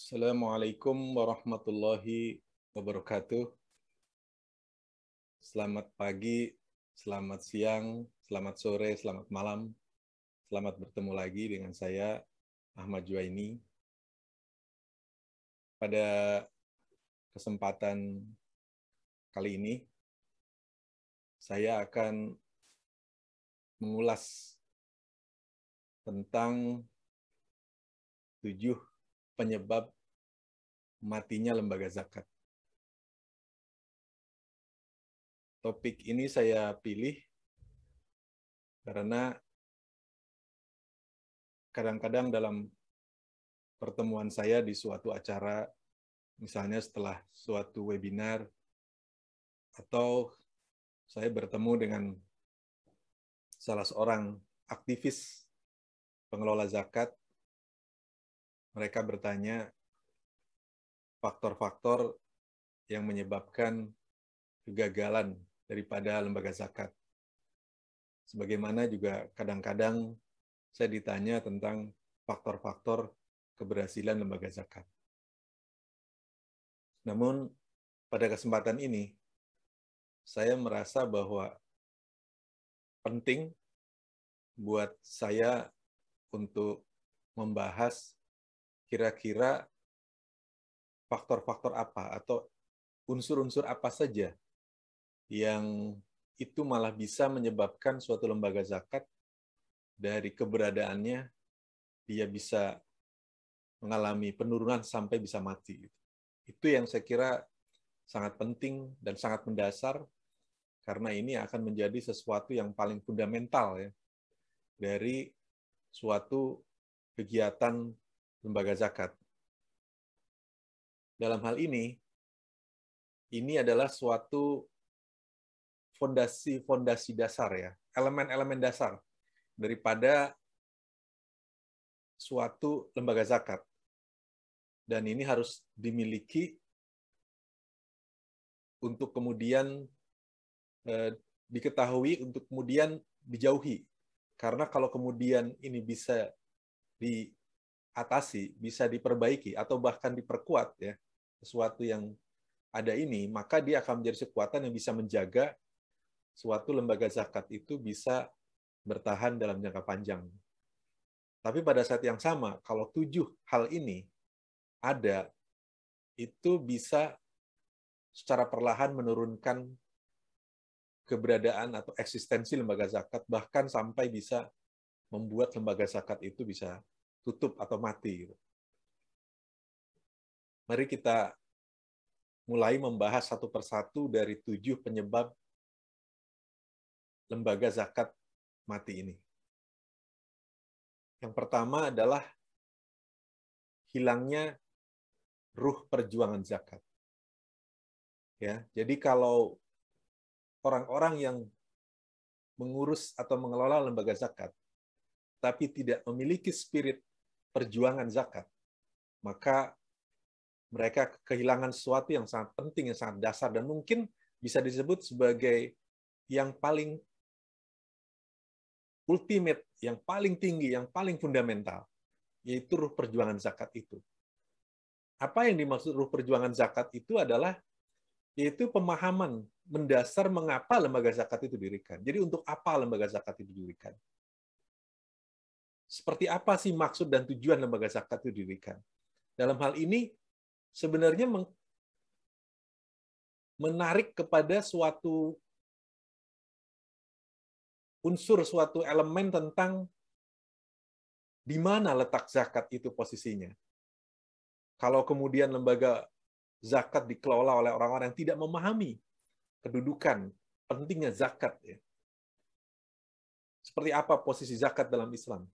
Assalamualaikum warahmatullahi wabarakatuh. Selamat pagi, selamat siang, selamat sore, selamat malam. Selamat bertemu lagi dengan saya, Ahmad Juwaini. Pada kesempatan kali ini, saya akan mengulas tentang 7 penyebab matinya lembaga zakat. Topik ini saya pilih karena kadang-kadang dalam pertemuan saya di suatu acara, misalnya setelah suatu webinar, atau saya bertemu dengan salah seorang aktivis pengelola zakat, mereka bertanya faktor-faktor yang menyebabkan kegagalan daripada lembaga zakat. Sebagaimana juga kadang-kadang saya ditanya tentang faktor-faktor keberhasilan lembaga zakat. Namun, pada kesempatan ini, saya merasa bahwa penting buat saya untuk membahas kira-kira faktor-faktor apa atau unsur-unsur apa saja yang itu malah bisa menyebabkan suatu lembaga zakat dari keberadaannya dia bisa mengalami penurunan sampai bisa mati. Itu yang saya kira sangat penting dan sangat mendasar, karena ini akan menjadi sesuatu yang paling fundamental ya dari suatu kegiatan lembaga zakat. Dalam hal ini adalah suatu fondasi-fondasi dasar ya, elemen-elemen dasar daripada suatu lembaga zakat. Dan ini harus dimiliki untuk kemudian diketahui, untuk kemudian dijauhi. Karena kalau kemudian ini bisa diatasi, bisa diperbaiki, atau bahkan diperkuat ya, sesuatu yang ada ini, maka dia akan menjadi kekuatan yang bisa menjaga suatu lembaga zakat itu bisa bertahan dalam jangka panjang. Tapi pada saat yang sama, kalau 7 hal ini ada, itu bisa secara perlahan menurunkan keberadaan atau eksistensi lembaga zakat, bahkan sampai bisa membuat lembaga zakat itu bisa tutup atau mati. Mari kita mulai membahas satu persatu dari 7 penyebab lembaga zakat mati ini. Yang pertama adalah hilangnya ruh perjuangan zakat. Ya, jadi kalau orang-orang yang mengurus atau mengelola lembaga zakat tapi tidak memiliki spirit perjuangan zakat, maka mereka kehilangan sesuatu yang sangat penting, yang sangat dasar, dan mungkin bisa disebut sebagai yang paling ultimate, yang paling tinggi, yang paling fundamental, yaitu ruh perjuangan zakat itu. Apa yang dimaksud ruh perjuangan zakat itu adalah yaitu pemahaman mendasar mengapa lembaga zakat itu didirikan. Jadi untuk apa lembaga zakat itu didirikan? Seperti apa sih maksud dan tujuan lembaga zakat itu didirikan? Dalam hal ini sebenarnya menarik kepada suatu unsur, suatu elemen tentang di mana letak zakat itu posisinya. Kalau kemudian lembaga zakat dikelola oleh orang-orang yang tidak memahami kedudukan pentingnya zakat, ya. Seperti apa posisi zakat dalam Islam?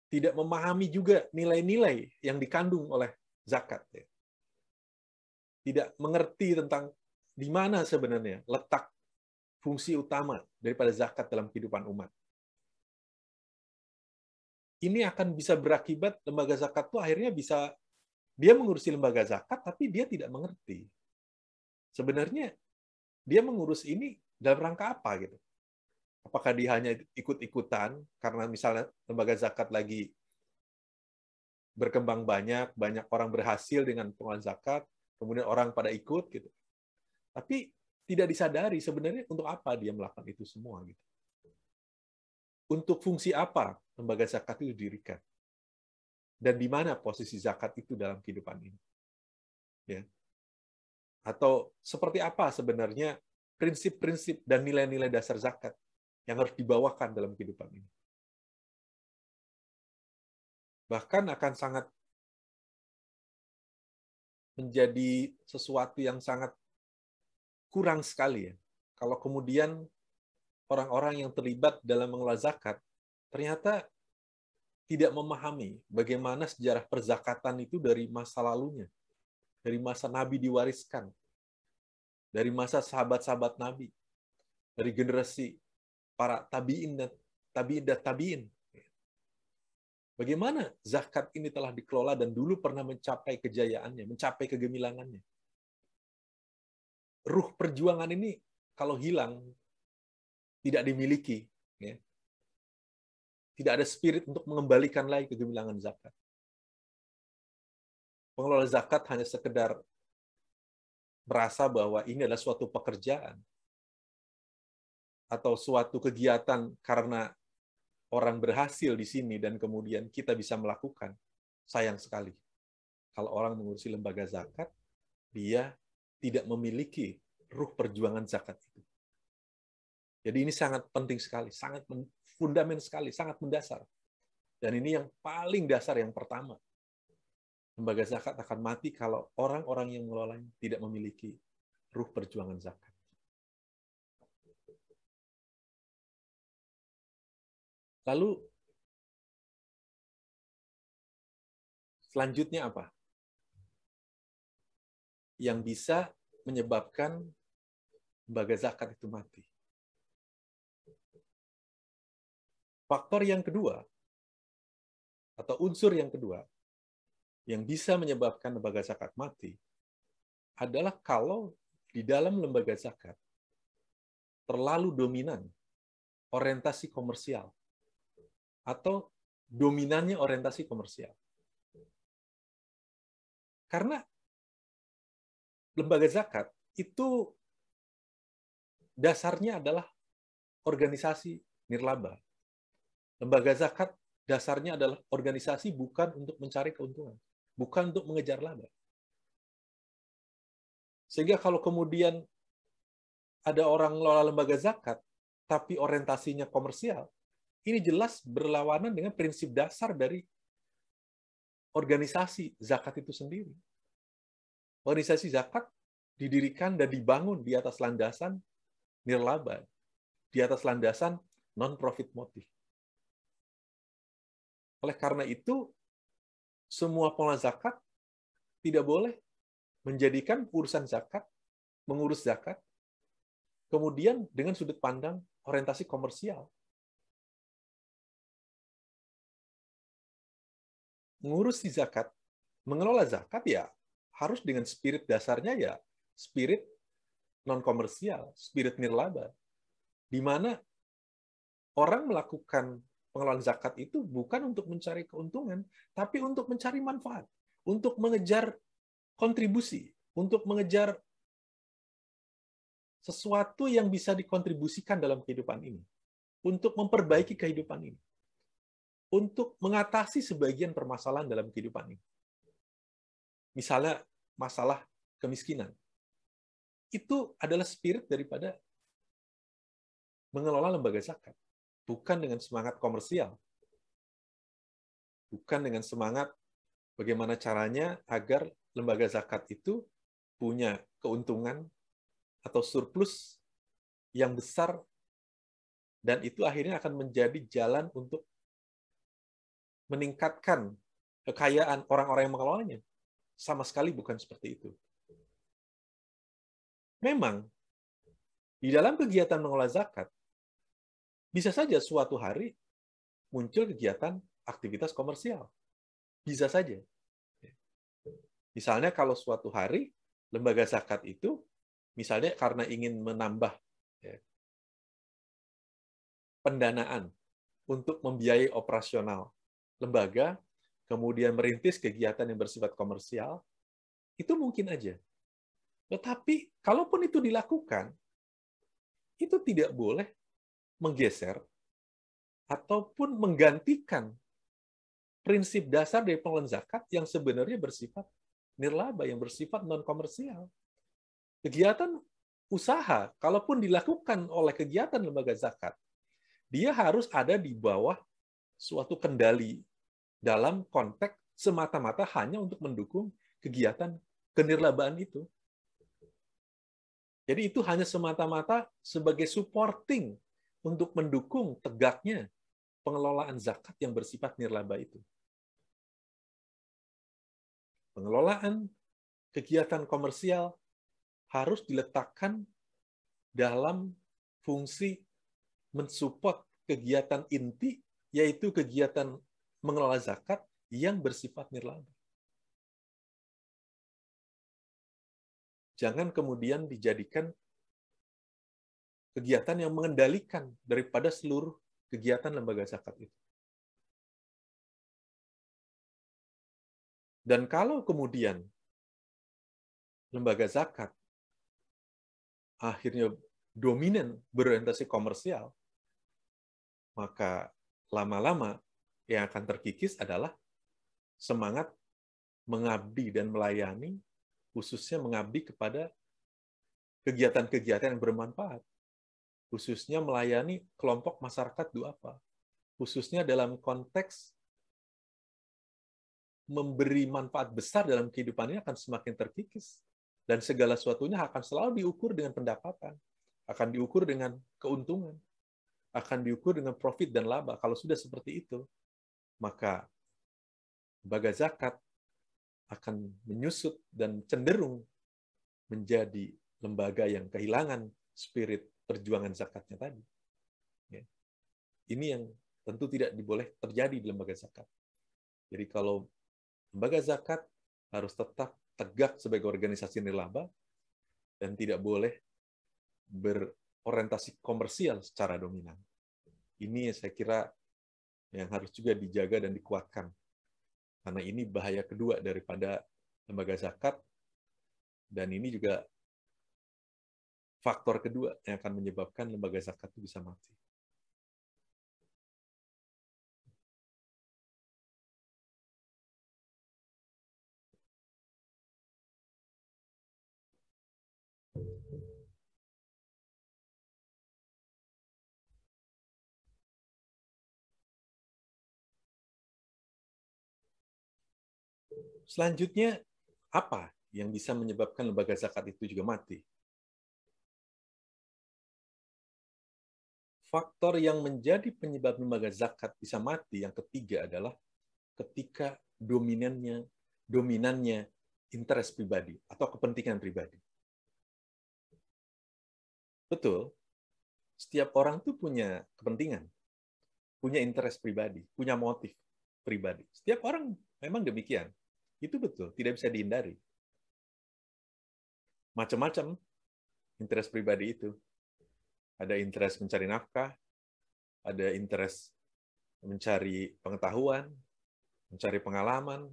Tidak memahami juga nilai-nilai yang dikandung oleh zakat, ya. Tidak mengerti tentang di mana sebenarnya letak fungsi utama daripada zakat dalam kehidupan umat. Ini akan bisa berakibat lembaga zakat itu akhirnya bisa dia mengurusi lembaga zakat tapi dia tidak mengerti. Sebenarnya dia mengurus ini dalam rangka apa gitu? Apakah dia hanya ikut-ikutan karena misalnya lembaga zakat lagi berkembang banyak orang berhasil dengan pengelolaan zakat, kemudian orang pada ikut gitu. Tapi tidak disadari sebenarnya untuk apa dia melakukan itu semua gitu. Untuk fungsi apa lembaga zakat itu didirikan? Dan di mana posisi zakat itu dalam kehidupan ini? Ya. Atau seperti apa sebenarnya prinsip-prinsip dan nilai-nilai dasar zakat yang harus dibawakan dalam kehidupan ini? Bahkan akan sangat menjadi sesuatu yang sangat kurang sekali ya, kalau kemudian orang-orang yang terlibat dalam mengelola zakat ternyata tidak memahami bagaimana sejarah perzakatan itu dari masa lalunya, dari masa Nabi diwariskan, dari masa sahabat-sahabat Nabi, dari generasi para tabi'in dan tabi'in. Bagaimana zakat ini telah dikelola dan dulu pernah mencapai kejayaannya, mencapai kegemilangannya. Ruh perjuangan ini kalau hilang, tidak dimiliki, ya, tidak ada spirit untuk mengembalikan lagi kegemilangan zakat. Pengelola zakat hanya sekedar merasa bahwa ini adalah suatu pekerjaan atau suatu kegiatan karena orang berhasil di sini dan kemudian kita bisa melakukan. Sayang sekali. Kalau orang mengurusi lembaga zakat, dia tidak memiliki ruh perjuangan zakat itu. Jadi ini sangat penting sekali, sangat fundamental sekali, sangat mendasar. Dan ini yang paling dasar yang pertama. Lembaga zakat akan mati kalau orang-orang yang mengelolanya tidak memiliki ruh perjuangan zakat. Lalu selanjutnya apa? Yang bisa menyebabkan lembaga zakat itu mati. Faktor yang kedua, atau unsur yang kedua, yang bisa menyebabkan lembaga zakat mati, adalah kalau di dalam lembaga zakat terlalu dominan orientasi komersial, atau dominannya orientasi komersial. Karena lembaga zakat itu dasarnya adalah organisasi nirlaba. Lembaga zakat dasarnya adalah organisasi bukan untuk mencari keuntungan, bukan untuk mengejar laba. Sehingga kalau kemudian ada orang mengelola lembaga zakat, tapi orientasinya komersial, ini jelas berlawanan dengan prinsip dasar dari organisasi zakat itu sendiri. Organisasi zakat didirikan dan dibangun di atas landasan nirlaba, di atas landasan non-profit motif. Oleh karena itu, semua pengelola zakat tidak boleh menjadikan urusan zakat, mengurus zakat, kemudian dengan sudut pandang orientasi komersial. Mengurus zakat, mengelola zakat ya harus dengan spirit dasarnya ya spirit non-komersial, spirit nirlaba, di mana orang melakukan pengelolaan zakat itu bukan untuk mencari keuntungan, tapi untuk mencari manfaat, untuk mengejar kontribusi, untuk mengejar sesuatu yang bisa dikontribusikan dalam kehidupan ini, untuk memperbaiki kehidupan ini, untuk mengatasi sebagian permasalahan dalam kehidupan ini. Misalnya masalah kemiskinan. Itu adalah spirit daripada mengelola lembaga zakat. Bukan dengan semangat komersial. Bukan dengan semangat bagaimana caranya agar lembaga zakat itu punya keuntungan atau surplus yang besar, dan itu akhirnya akan menjadi jalan untuk meningkatkan kekayaan orang-orang yang mengelolanya. Sama sekali bukan seperti itu. Memang, di dalam kegiatan mengelola zakat, bisa saja suatu hari muncul kegiatan aktivitas komersial. Bisa saja. Misalnya kalau suatu hari lembaga zakat itu, misalnya karena ingin menambah pendanaan untuk membiayai operasional lembaga, kemudian merintis kegiatan yang bersifat komersial, itu mungkin aja. Tetapi kalaupun itu dilakukan, itu tidak boleh menggeser ataupun menggantikan prinsip dasar dari pengelolaan zakat yang sebenarnya bersifat nirlaba, yang bersifat non-komersial. Kegiatan usaha, kalaupun dilakukan oleh kegiatan lembaga zakat, dia harus ada di bawah suatu kendali dalam konteks semata-mata hanya untuk mendukung kegiatan kenirlabaan itu. Jadi itu hanya semata-mata sebagai supporting untuk mendukung tegaknya pengelolaan zakat yang bersifat nirlaba itu. Pengelolaan kegiatan komersial harus diletakkan dalam fungsi mensupport kegiatan inti, yaitu kegiatan mengelola zakat yang bersifat nirlaba. Jangan kemudian dijadikan kegiatan yang mengendalikan daripada seluruh kegiatan lembaga zakat itu. Dan kalau kemudian lembaga zakat akhirnya dominan berorientasi komersial, maka lama-lama yang akan terkikis adalah semangat mengabdi dan melayani, khususnya mengabdi kepada kegiatan-kegiatan yang bermanfaat, khususnya melayani kelompok masyarakat duafa, khususnya dalam konteks memberi manfaat besar dalam kehidupannya akan semakin terkikis. Dan segala sesuatunya akan selalu diukur dengan pendapatan, akan diukur dengan keuntungan, akan diukur dengan profit dan laba. Kalau sudah seperti itu, maka lembaga zakat akan menyusut dan cenderung menjadi lembaga yang kehilangan spirit perjuangan zakatnya tadi. Ini yang tentu tidak boleh terjadi di lembaga zakat. Jadi kalau lembaga zakat harus tetap tegak sebagai organisasi nirlaba dan tidak boleh berorientasi komersial secara dominan. Ini yang saya kira yang harus juga dijaga dan dikuatkan. Karena ini bahaya kedua daripada lembaga zakat, dan ini juga faktor kedua yang akan menyebabkan lembaga zakat itu bisa mati. Selanjutnya, apa yang bisa menyebabkan lembaga zakat itu juga mati? Faktor yang menjadi penyebab lembaga zakat bisa mati yang ketiga adalah ketika dominannya interest pribadi atau kepentingan pribadi. Betul, setiap orang tuh punya kepentingan, punya interest pribadi, punya motif pribadi. Setiap orang memang demikian. Itu betul, tidak bisa dihindari. Macam-macam interest pribadi itu. Ada interest mencari nafkah, ada interest mencari pengetahuan, mencari pengalaman,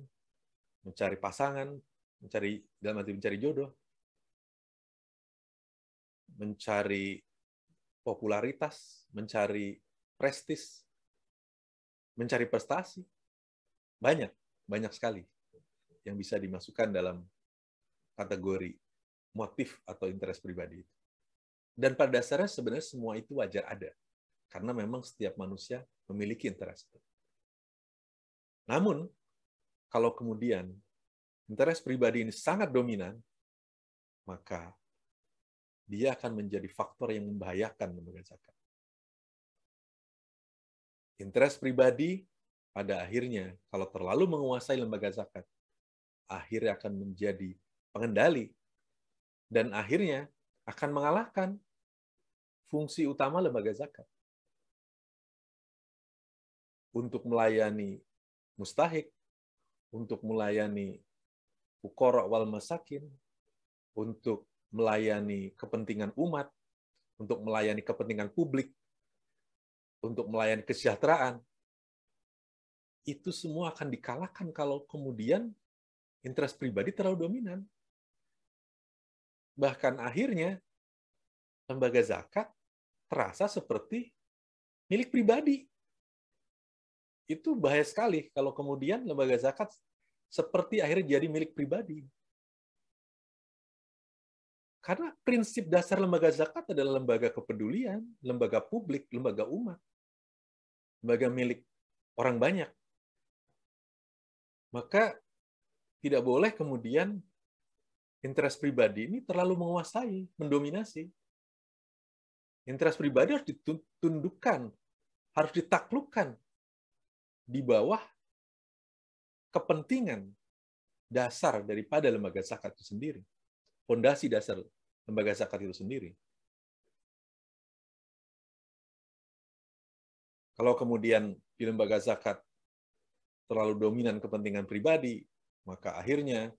mencari pasangan, dalam arti mencari jodoh, mencari popularitas, mencari prestis, mencari prestasi. Banyak sekali yang bisa dimasukkan dalam kategori motif atau interest pribadi itu. Dan pada dasarnya sebenarnya semua itu wajar ada. Karena memang setiap manusia memiliki interest. Namun, kalau kemudian interest pribadi ini sangat dominan, maka dia akan menjadi faktor yang membahayakan lembaga zakat. Interest pribadi pada akhirnya, kalau terlalu menguasai lembaga zakat, akhirnya akan menjadi pengendali dan akhirnya akan mengalahkan fungsi utama lembaga zakat untuk melayani mustahik, untuk melayani fuqara wal masakin, untuk melayani kepentingan umat, untuk melayani kepentingan publik, untuk melayani kesejahteraan. itu semua akan dikalahkan kalau kemudian interest pribadi terlalu dominan. Bahkan akhirnya lembaga zakat terasa seperti milik pribadi. Itu bahaya sekali kalau kemudian lembaga zakat seperti akhirnya jadi milik pribadi. Karena prinsip dasar lembaga zakat adalah lembaga kepedulian, lembaga publik, lembaga umat, lembaga milik orang banyak. Maka tidak boleh kemudian interest pribadi ini terlalu menguasai, mendominasi. Interest pribadi harus ditundukkan, harus ditaklukkan di bawah kepentingan dasar daripada lembaga zakat itu sendiri. Fondasi dasar lembaga zakat itu sendiri. Kalau kemudian di lembaga zakat terlalu dominan kepentingan pribadi, maka akhirnya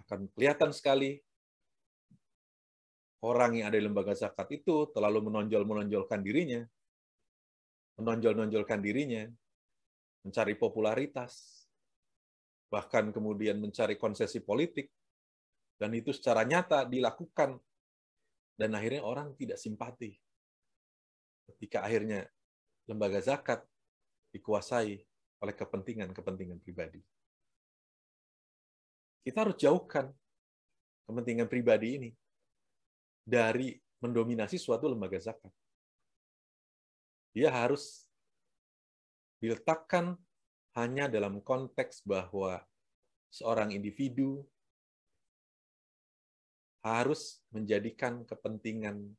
akan kelihatan sekali orang yang ada di lembaga zakat itu terlalu menonjol-menonjolkan dirinya, menonjol-nonjolkan dirinya, mencari popularitas, bahkan kemudian mencari konsesi politik, dan itu secara nyata dilakukan, dan akhirnya orang tidak simpati. Ketika akhirnya lembaga zakat dikuasai oleh kepentingan-kepentingan pribadi. Kita harus jauhkan kepentingan pribadi ini dari mendominasi suatu lembaga zakat. Dia harus diletakkan hanya dalam konteks bahwa seorang individu harus menjadikan kepentingan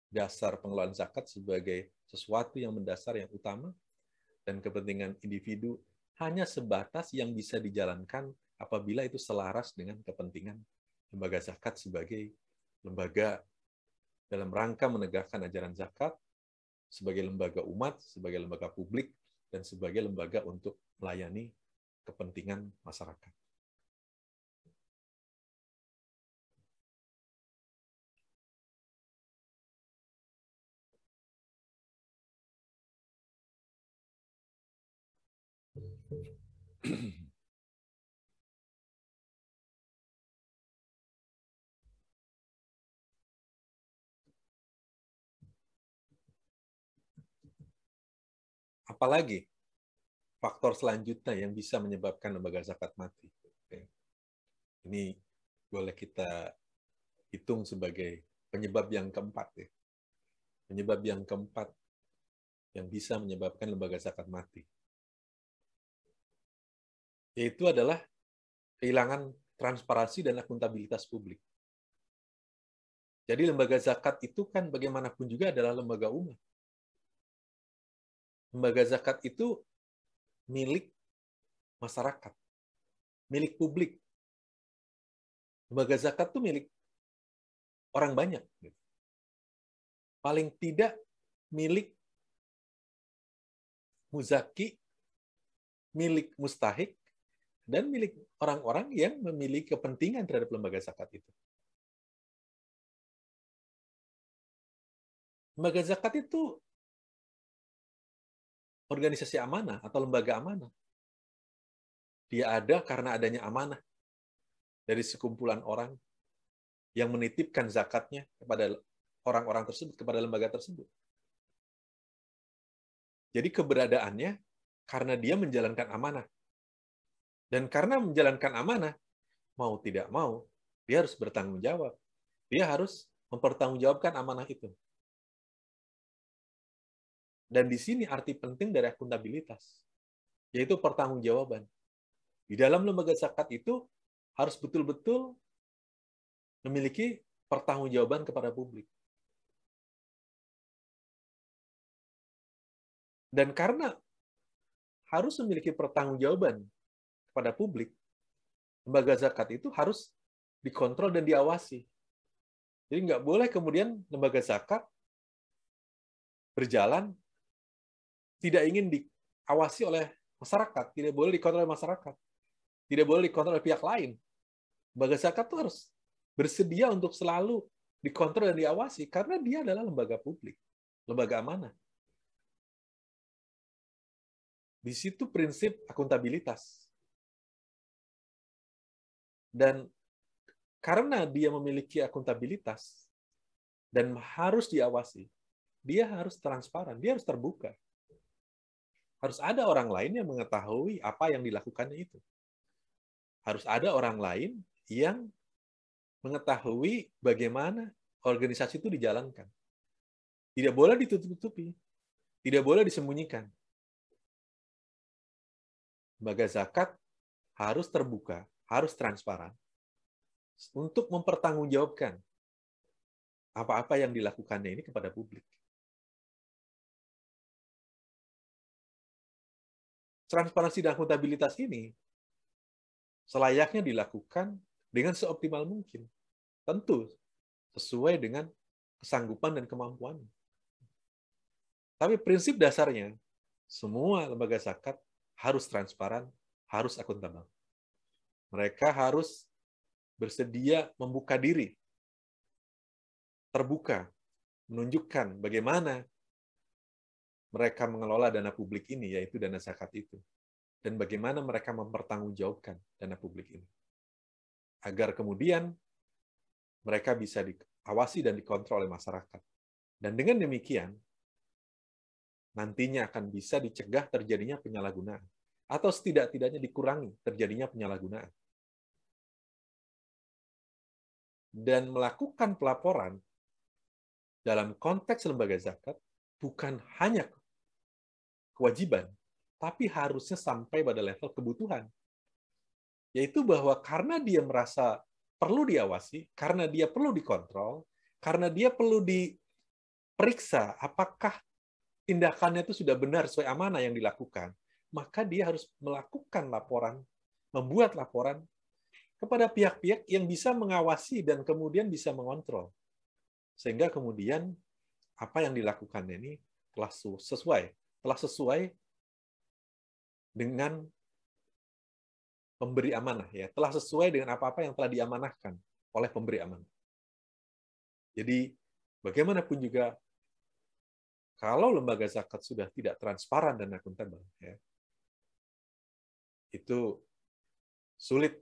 dasar pengelolaan zakat sebagai sesuatu yang mendasar, yang utama, dan kepentingan individu hanya sebatas yang bisa dijalankan apabila itu selaras dengan kepentingan lembaga zakat sebagai lembaga dalam rangka menegakkan ajaran zakat, sebagai lembaga umat, sebagai lembaga publik, dan sebagai lembaga untuk melayani kepentingan masyarakat. Apalagi faktor selanjutnya yang bisa menyebabkan lembaga zakat mati. Ini boleh kita hitung sebagai penyebab yang keempat. Penyebab yang keempat yang bisa menyebabkan lembaga zakat mati, yaitu adalah kehilangan transparansi dan akuntabilitas publik. Jadi lembaga zakat itu kan bagaimanapun juga adalah lembaga umat. Lembaga zakat itu milik masyarakat, milik publik. Lembaga zakat itu milik orang banyak. Paling tidak milik muzaki, milik mustahik, dan milik orang-orang yang memiliki kepentingan terhadap lembaga zakat itu. Lembaga zakat itu organisasi amanah atau lembaga amanah. Dia ada karena adanya amanah dari sekumpulan orang yang menitipkan zakatnya kepada orang-orang tersebut, kepada lembaga tersebut. Jadi keberadaannya karena dia menjalankan amanah. Dan karena menjalankan amanah, mau tidak mau, dia harus bertanggung jawab. Dia harus mempertanggungjawabkan amanah itu. Dan di sini arti penting dari akuntabilitas, yaitu pertanggungjawaban. Di dalam lembaga zakat itu harus betul-betul memiliki pertanggungjawaban kepada publik. Dan karena harus memiliki pertanggungjawaban kepada publik, lembaga zakat itu harus dikontrol dan diawasi. Jadi nggak boleh kemudian lembaga zakat berjalan tidak ingin diawasi oleh masyarakat, tidak boleh dikontrol oleh masyarakat, tidak boleh dikontrol oleh pihak lain. Lembaga zakat itu harus bersedia untuk selalu dikontrol dan diawasi karena dia adalah lembaga publik, lembaga amanah. Di situ prinsip akuntabilitas. Dan karena dia memiliki akuntabilitas dan harus diawasi, dia harus transparan, dia harus terbuka. Harus ada orang lain yang mengetahui apa yang dilakukannya itu. Harus ada orang lain yang mengetahui bagaimana organisasi itu dijalankan. Tidak boleh ditutup-tutupi, tidak boleh disembunyikan. Lembaga zakat harus terbuka, harus transparan untuk mempertanggungjawabkan apa-apa yang dilakukannya ini kepada publik. Transparansi dan akuntabilitas ini selayaknya dilakukan dengan seoptimal mungkin. Tentu sesuai dengan kesanggupan dan kemampuan. Tapi prinsip dasarnya, semua lembaga zakat harus transparan, harus akuntabel. Mereka harus bersedia membuka diri, terbuka, menunjukkan bagaimana mereka mengelola dana publik ini, yaitu dana zakat itu. Dan bagaimana mereka mempertanggungjawabkan dana publik ini. Agar kemudian mereka bisa diawasi dan dikontrol oleh masyarakat. Dan dengan demikian, nantinya akan bisa dicegah terjadinya penyalahgunaan. Atau setidak-tidaknya dikurangi terjadinya penyalahgunaan. Dan melakukan pelaporan dalam konteks lembaga zakat bukan hanya kewajiban, tapi harusnya sampai pada level kebutuhan. Yaitu bahwa karena dia merasa perlu diawasi, karena dia perlu dikontrol, karena dia perlu diperiksa apakah tindakannya itu sudah benar sesuai amanah yang dilakukan, maka dia harus melakukan laporan, membuat laporan kepada pihak-pihak yang bisa mengawasi dan kemudian bisa mengontrol. Sehingga kemudian apa yang dilakukannya ini telah sesuai dengan pemberi amanah, ya, telah sesuai dengan apa-apa yang telah diamanahkan oleh pemberi amanah. Jadi bagaimanapun juga, kalau lembaga zakat sudah tidak transparan dan akuntabel, ya, itu sulit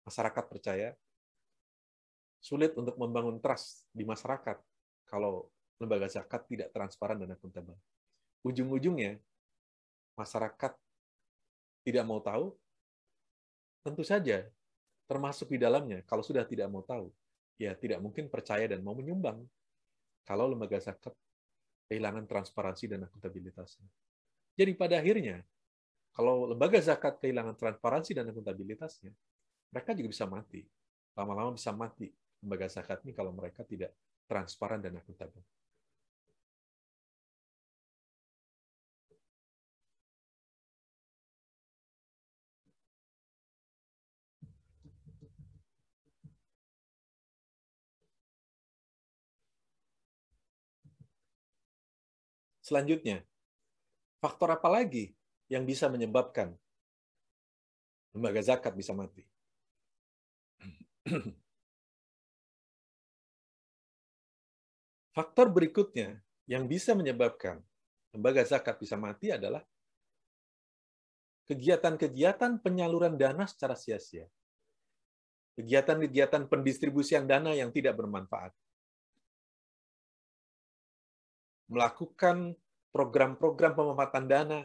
masyarakat percaya, sulit untuk membangun trust di masyarakat kalau lembaga zakat tidak transparan dan akuntabel. Ujung-ujungnya, masyarakat tidak mau tahu, tentu saja, termasuk di dalamnya, kalau sudah tidak mau tahu, ya tidak mungkin percaya dan mau menyumbang kalau lembaga zakat kehilangan transparansi dan akuntabilitasnya. Jadi pada akhirnya, kalau lembaga zakat kehilangan transparansi dan akuntabilitasnya, mereka juga bisa mati. Lama-lama bisa mati lembaga zakat ini kalau mereka tidak transparan dan akuntabel. Selanjutnya, faktor apa lagi yang bisa menyebabkan lembaga zakat bisa mati? Faktor berikutnya yang bisa menyebabkan lembaga zakat bisa mati adalah kegiatan-kegiatan penyaluran dana secara sia-sia. Kegiatan-kegiatan pendistribusian dana yang tidak bermanfaat. Melakukan program-program pemanfaatan dana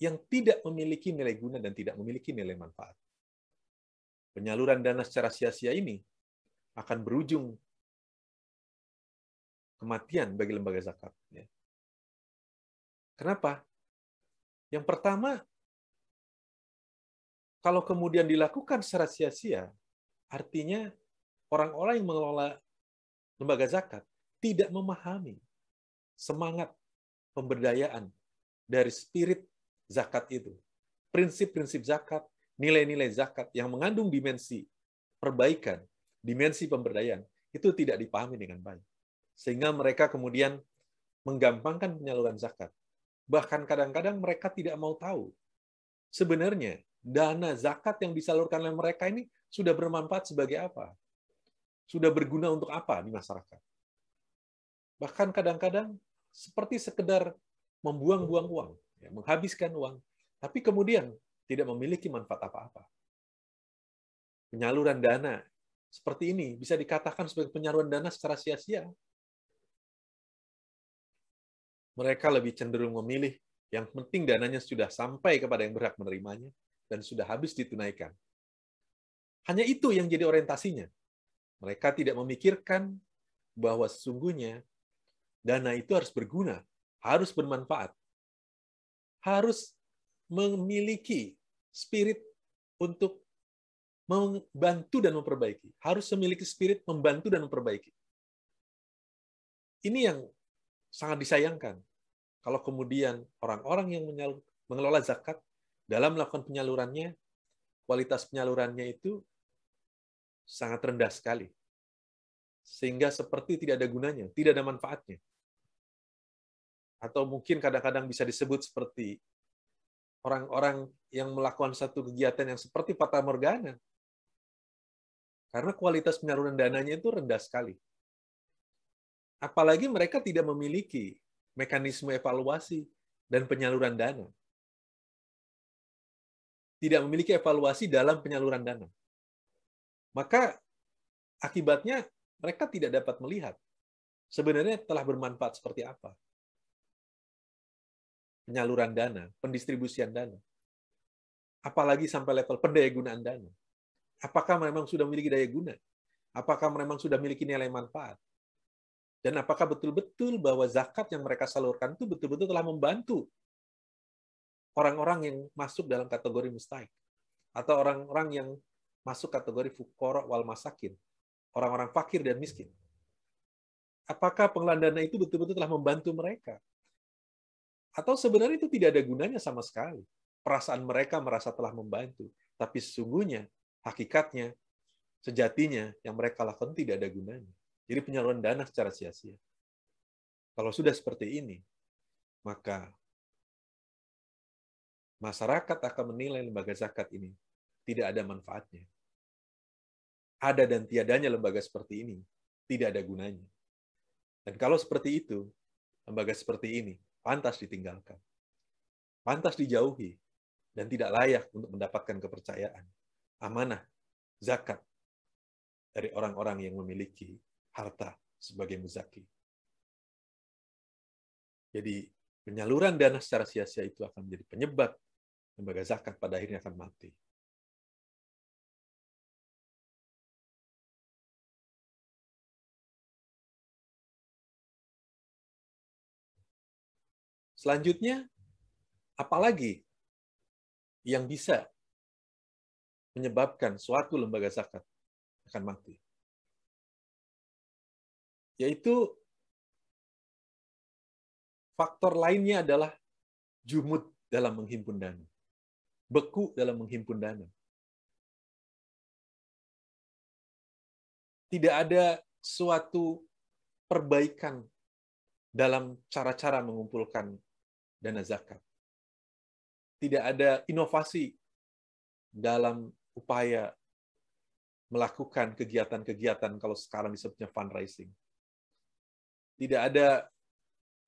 yang tidak memiliki nilai guna dan tidak memiliki nilai manfaat. Penyaluran dana secara sia-sia ini akan berujung kematian bagi lembaga zakat. Kenapa? Yang pertama, kalau kemudian dilakukan secara sia-sia, artinya orang-orang yang mengelola lembaga zakat tidak memahami semangat pemberdayaan dari spirit zakat itu. Prinsip-prinsip zakat, nilai-nilai zakat yang mengandung dimensi perbaikan, dimensi pemberdayaan, itu tidak dipahami dengan baik. Sehingga mereka kemudian menggampangkan penyaluran zakat. Bahkan kadang-kadang mereka tidak mau tahu. Sebenarnya, dana zakat yang disalurkan oleh mereka ini sudah bermanfaat sebagai apa? Sudah berguna untuk apa di masyarakat? Bahkan kadang-kadang seperti sekedar membuang-buang uang, menghabiskan uang, tapi kemudian tidak memiliki manfaat apa-apa. Penyaluran dana seperti ini bisa dikatakan sebagai penyaluran dana secara sia-sia. Mereka lebih cenderung memilih yang penting dananya sudah sampai kepada yang berhak menerimanya dan sudah habis ditunaikan. Hanya itu yang jadi orientasinya. Mereka tidak memikirkan bahwa sesungguhnya dana itu harus berguna, harus bermanfaat, harus memiliki spirit untuk membantu dan memperbaiki. Harus memiliki spirit membantu dan memperbaiki. Ini yang sangat disayangkan. Kalau kemudian orang-orang yang mengelola zakat, dalam melakukan penyalurannya, kualitas penyalurannya itu sangat rendah sekali. Sehingga seperti tidak ada gunanya, tidak ada manfaatnya. Atau mungkin kadang-kadang bisa disebut seperti orang-orang yang melakukan satu kegiatan yang seperti fata morgana. Karena kualitas penyaluran dananya itu rendah sekali. Apalagi mereka tidak memiliki mekanisme evaluasi dan penyaluran dana. Tidak memiliki evaluasi dalam penyaluran dana. Maka akibatnya mereka tidak dapat melihat sebenarnya telah bermanfaat seperti apa penyaluran dana, pendistribusian dana. Apalagi sampai level pendayagunaan dana. Apakah memang sudah memiliki daya guna? Apakah memang sudah memiliki nilai manfaat? Dan apakah betul-betul bahwa zakat yang mereka salurkan itu betul-betul telah membantu orang-orang yang masuk dalam kategori mustahik, atau orang-orang yang masuk kategori fuqara wal masakin, orang-orang fakir dan miskin. Apakah pengelolaan dana itu betul-betul telah membantu mereka? Atau sebenarnya itu tidak ada gunanya sama sekali. Perasaan mereka merasa telah membantu, tapi sesungguhnya, hakikatnya, sejatinya, yang mereka lakukan tidak ada gunanya. Jadi penyaluran dana secara sia-sia. Kalau sudah seperti ini, maka masyarakat akan menilai lembaga zakat ini tidak ada manfaatnya. Ada dan tiadanya lembaga seperti ini tidak ada gunanya. Dan kalau seperti itu, lembaga seperti ini pantas ditinggalkan, pantas dijauhi, dan tidak layak untuk mendapatkan kepercayaan, amanah, zakat dari orang-orang yang memiliki harta sebagai muzaki. Jadi penyaluran dana secara sia-sia itu akan menjadi penyebab lembaga zakat pada akhirnya akan mati. Selanjutnya, apalagi yang bisa menyebabkan suatu lembaga zakat akan mati? Yaitu faktor lainnya adalah jumud dalam menghimpun dana, beku dalam menghimpun dana. Tidak ada suatu perbaikan dalam cara-cara mengumpulkan dana zakat. Tidak ada inovasi dalam upaya melakukan kegiatan-kegiatan kalau sekarang disebutnya fundraising. Tidak ada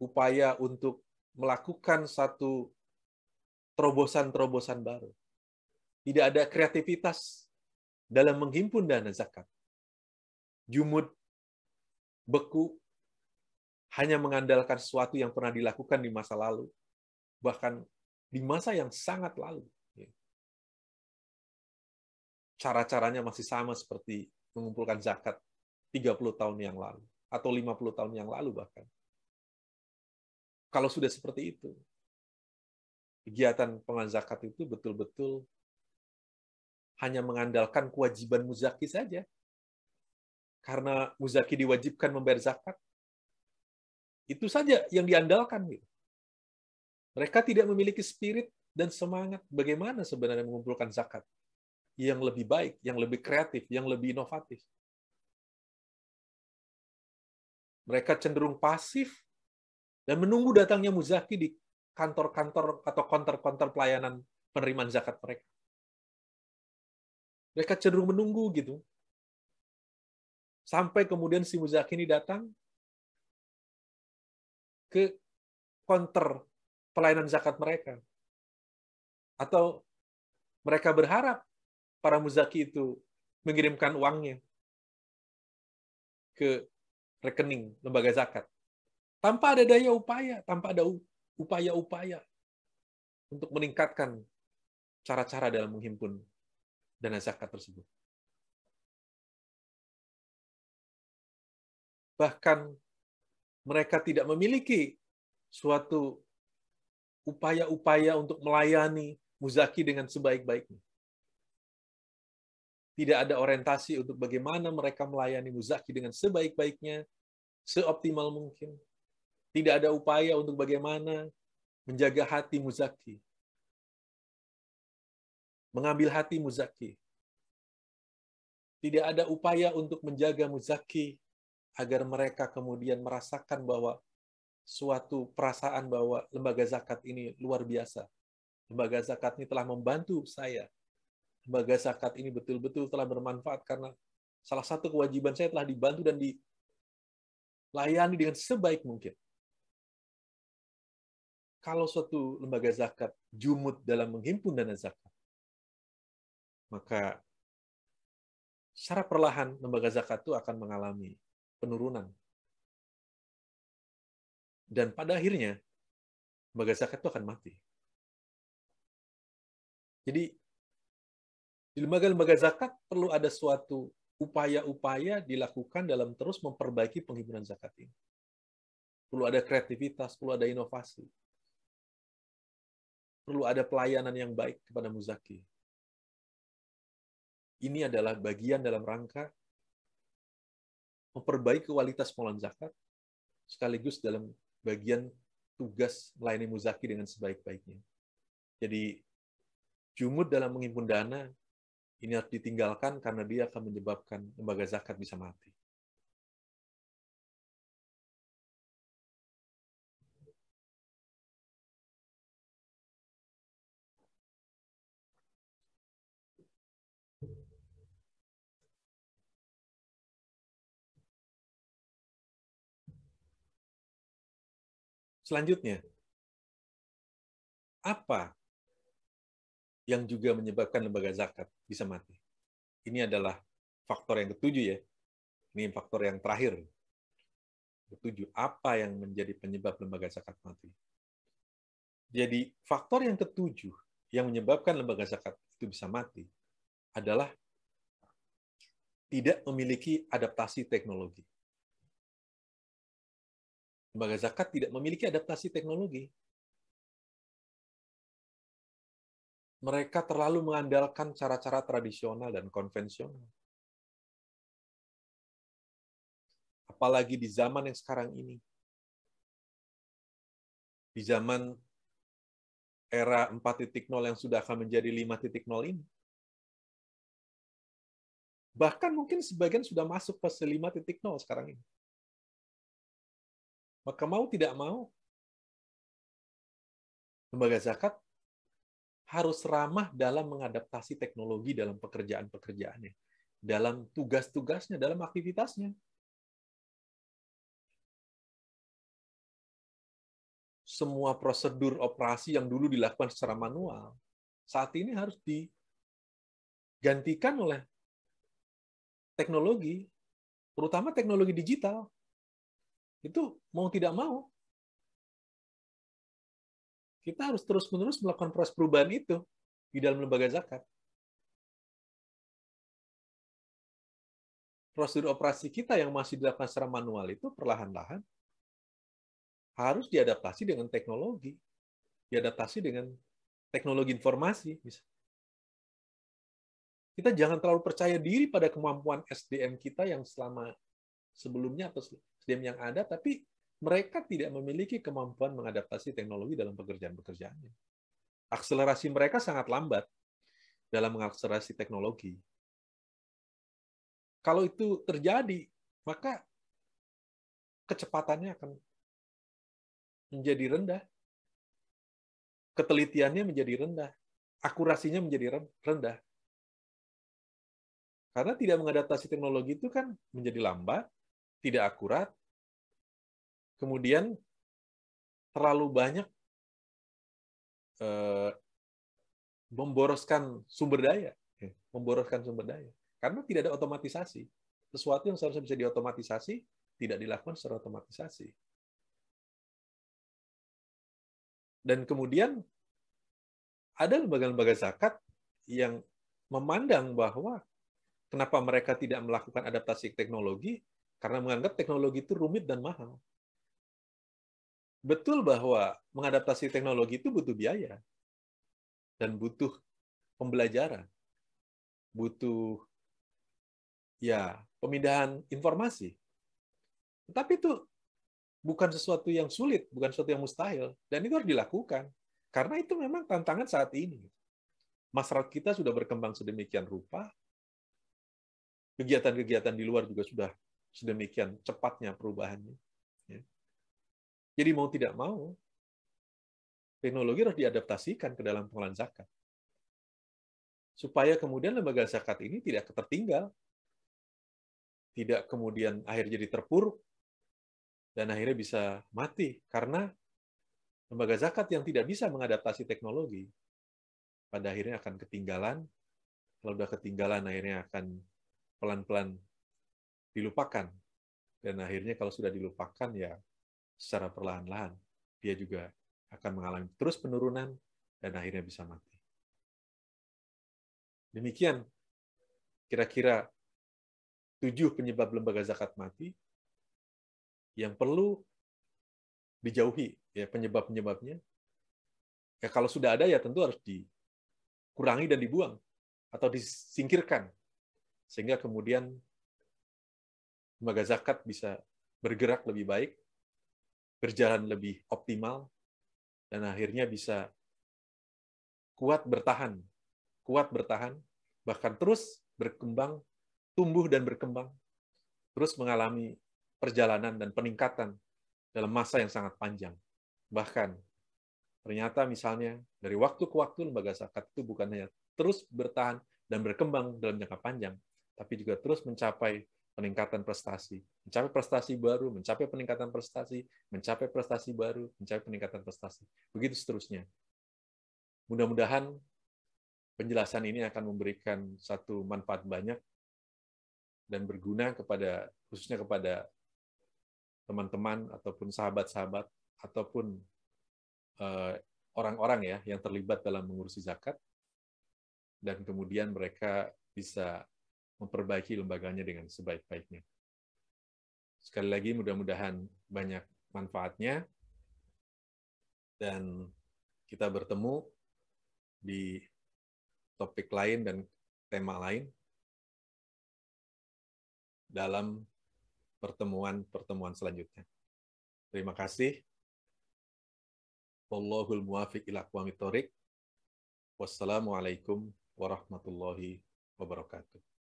upaya untuk melakukan satu terobosan-terobosan baru. Tidak ada kreativitas dalam menghimpun dana zakat. Jumud, beku, hanya mengandalkan sesuatu yang pernah dilakukan di masa lalu, bahkan di masa yang sangat lalu. Cara-caranya masih sama seperti mengumpulkan zakat 30 tahun yang lalu, atau 50 tahun yang lalu bahkan. Kalau sudah seperti itu, kegiatan pengelolaan zakat itu betul-betul hanya mengandalkan kewajiban muzaki saja. Karena muzaki diwajibkan membayar zakat, itu saja yang diandalkan. Mereka tidak memiliki spirit dan semangat bagaimana sebenarnya mengumpulkan zakat yang lebih baik, yang lebih kreatif, yang lebih inovatif. Mereka cenderung pasif dan menunggu datangnya muzaki di kantor-kantor atau konter-konter pelayanan penerimaan zakat mereka. Mereka cenderung menunggu gitu. Sampai kemudian si muzaki ini datang ke konter pelayanan zakat mereka. Atau mereka berharap para muzaki itu mengirimkan uangnya ke rekening lembaga zakat. Tanpa ada daya upaya, tanpa ada upaya-upaya untuk meningkatkan cara-cara dalam menghimpun dana zakat tersebut. Bahkan mereka tidak memiliki suatu upaya-upaya untuk melayani muzaki dengan sebaik-baiknya. Tidak ada orientasi untuk bagaimana mereka melayani muzaki dengan sebaik-baiknya, seoptimal mungkin. Tidak ada upaya untuk bagaimana menjaga hati muzaki, mengambil hati muzaki. Tidak ada upaya untuk menjaga muzaki agar mereka kemudian merasakan bahwa suatu perasaan bahwa lembaga zakat ini luar biasa. Lembaga zakat ini telah membantu saya. Lembaga zakat ini betul-betul telah bermanfaat karena salah satu kewajiban saya telah dibantu dan dilayani dengan sebaik mungkin. Kalau suatu lembaga zakat jumud dalam menghimpun dana zakat, maka secara perlahan lembaga zakat itu akan mengalami penurunan. Dan pada akhirnya, lembaga zakat itu akan mati. Jadi, di lembaga-lembaga zakat perlu ada suatu upaya-upaya dilakukan dalam terus memperbaiki penghimpunan zakat ini. Perlu ada kreativitas, perlu ada inovasi. Perlu ada pelayanan yang baik kepada muzaki. Ini adalah bagian dalam rangka memperbaiki kualitas pengelolaan zakat, sekaligus dalam bagian tugas melayani muzaki dengan sebaik-baiknya. Jadi, jumud dalam menghimpun dana, ini harus ditinggalkan karena dia akan menyebabkan lembaga zakat bisa mati. Selanjutnya, apa yang juga menyebabkan lembaga zakat bisa mati? Ini adalah faktor yang ketujuh ya. Ini faktor yang terakhir. Ketujuh, apa yang menjadi penyebab lembaga zakat mati? Jadi, faktor yang ketujuh yang menyebabkan lembaga zakat itu bisa mati adalah tidak memiliki adaptasi teknologi. Lembaga zakat tidak memiliki adaptasi teknologi. Mereka terlalu mengandalkan cara-cara tradisional dan konvensional. Apalagi di zaman yang sekarang ini. Di zaman era 4.0 yang sudah akan menjadi 5.0 ini. Bahkan mungkin sebagian sudah masuk fase 5.0 sekarang ini. Maka mau tidak mau, lembaga zakat harus ramah dalam mengadaptasi teknologi dalam pekerjaan-pekerjaannya, dalam tugas-tugasnya, dalam aktivitasnya. Semua prosedur operasi yang dulu dilakukan secara manual, saat ini harus digantikan oleh teknologi, terutama teknologi digital. Itu mau tidak mau, kita harus terus-menerus melakukan proses perubahan itu di dalam lembaga zakat. Prosedur operasi kita yang masih dilakukan secara manual itu perlahan-lahan harus diadaptasi dengan teknologi, diadaptasi dengan teknologi informasi. Kita jangan terlalu percaya diri pada kemampuan SDM kita yang selama sebelumnya atau SDM yang ada, tapi mereka tidak memiliki kemampuan mengadaptasi teknologi dalam pekerjaan-pekerjaannya. Akselerasi mereka sangat lambat dalam mengakselerasi teknologi. Kalau itu terjadi, maka kecepatannya akan menjadi rendah, ketelitiannya menjadi rendah, akurasinya menjadi rendah. Karena tidak mengadaptasi teknologi itu kan menjadi lambat, tidak akurat, kemudian terlalu banyak memboroskan sumber daya, memboroskan sumber daya. Karena tidak ada otomatisasi. Sesuatu yang seharusnya bisa diotomatisasi, tidak dilakukan secara otomatisasi. Dan kemudian ada lembaga-lembaga zakat yang memandang bahwa kenapa mereka tidak melakukan adaptasi teknologi, karena menganggap teknologi itu rumit dan mahal. Betul bahwa mengadaptasi teknologi itu butuh biaya, dan butuh pembelajaran, butuh ya pemindahan informasi. Tetapi itu bukan sesuatu yang sulit, bukan sesuatu yang mustahil, dan itu harus dilakukan. Karena itu memang tantangan saat ini. Masyarakat kita sudah berkembang sedemikian rupa, kegiatan-kegiatan di luar juga sudah sedemikian cepatnya perubahannya. Jadi mau tidak mau, teknologi harus diadaptasikan ke dalam pengelolaan zakat. Supaya kemudian lembaga zakat ini tidak tertinggal, tidak kemudian akhirnya jadi terpuruk, dan akhirnya bisa mati. Karena lembaga zakat yang tidak bisa mengadaptasi teknologi, pada akhirnya akan ketinggalan. Kalau sudah ketinggalan, akhirnya akan pelan-pelan dilupakan. Dan akhirnya kalau sudah dilupakan, ya secara perlahan-lahan, dia juga akan mengalami terus penurunan, dan akhirnya bisa mati. Demikian kira-kira 7 penyebab lembaga zakat mati yang perlu dijauhi, ya penyebab-penyebabnya. Ya kalau sudah ada, ya tentu harus dikurangi dan dibuang atau disingkirkan, sehingga kemudian lembaga zakat bisa bergerak lebih baik, berjalan lebih optimal, dan akhirnya bisa kuat bertahan, bahkan terus berkembang, tumbuh dan berkembang, terus mengalami perjalanan dan peningkatan dalam masa yang sangat panjang. Bahkan ternyata misalnya dari waktu ke waktu lembaga zakat itu bukan hanya terus bertahan dan berkembang dalam jangka panjang, tapi juga terus mencapai peningkatan prestasi, mencapai prestasi baru, mencapai peningkatan prestasi, mencapai prestasi baru, mencapai peningkatan prestasi. Begitu seterusnya. Mudah-mudahan penjelasan ini akan memberikan satu manfaat banyak dan berguna kepada, khususnya kepada teman-teman ataupun sahabat-sahabat ataupun orang-orang ya yang terlibat dalam mengurusi zakat, dan kemudian mereka bisa memperbaiki lembaganya dengan sebaik-baiknya. Sekali lagi mudah-mudahan banyak manfaatnya, dan kita bertemu di topik lain dan tema lain dalam pertemuan-pertemuan selanjutnya. Terima kasih. Wallahul muwaffiq ila aqwamit thoriq. Wassalamualaikum warahmatullahi wabarakatuh.